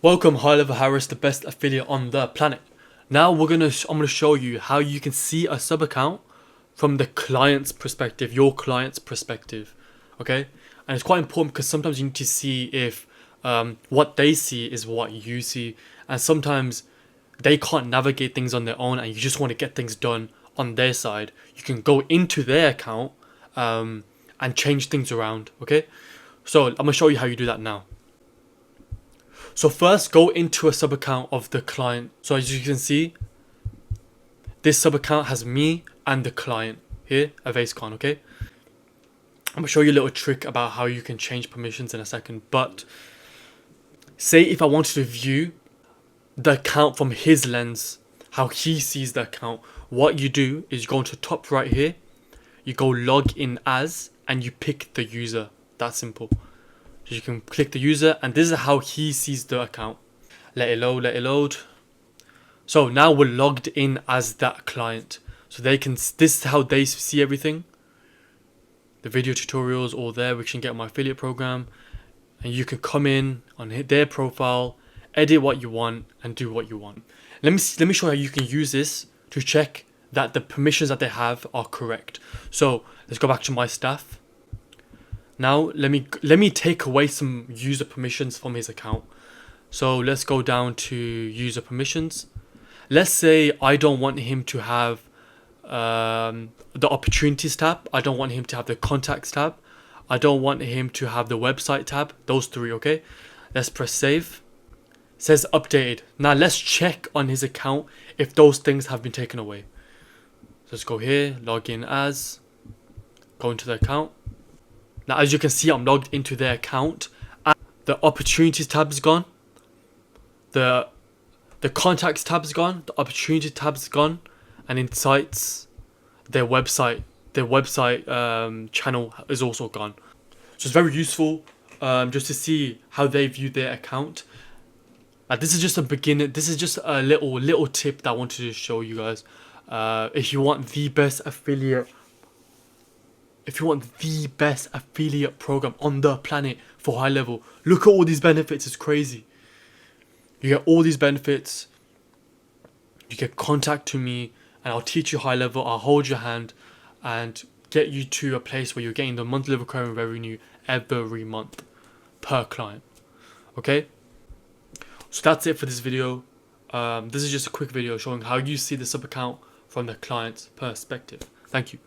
Welcome High Level Harris, the best affiliate on the planet. Now I'm gonna show you how you can see a sub account from the client's perspective, your client's perspective. Okay, and it's quite important because sometimes you need to see if what they see is what you see, and sometimes they can't navigate things on their own, and you just want to get things done on their side. You can go into their account and change things around. Okay, so I'm gonna show you how you do that now. So first, go into a sub account of the client. So as you can see, this sub account has me and the client here, AvaseCon, okay? I'm gonna show you a little trick about how you can change permissions in a second. But say if I wanted to view the account from his lens, how he sees the account, what you do is you go into top right here, you go log in as, and you pick the user. That's simple. So you can click the user, and this is how he sees the account. Let it load, let it load. So now we're logged in as that client. So they can, this is how they see everything. The video tutorials all there, which you can get on my affiliate program. And you can come in on their profile, edit what you want, and do what you want. Let me show you how you can use this to check that the permissions that they have are correct. So let's go back to my staff. Now let me take away some user permissions from his account. So let's go down to user permissions. Let's say I don't want him to have the opportunities tab. I don't want him to have the contacts tab. I don't want him to have the website tab. Those three, okay? Let's press save. It says updated. Now let's check on his account if those things have been taken away. So let's go here, log in as, go into the account. Now as you can see, I'm logged into their account and the opportunities tab is gone. The contacts tab is gone, the opportunity tab is gone, and insights, their website channel is also gone. So it's very useful just to see how they view their account. This is just a beginner. This is just a little tip that I wanted to show you guys. If you want the best affiliate program on the planet for high level, look at all these benefits. It's crazy. You get all these benefits. You get contact to me, and I'll teach you high level. I'll hold your hand and get you to a place where you're getting the monthly recurring revenue every month per client. Okay, so that's it for this video. This is just a quick video showing how you see the sub account from the client's perspective. Thank you.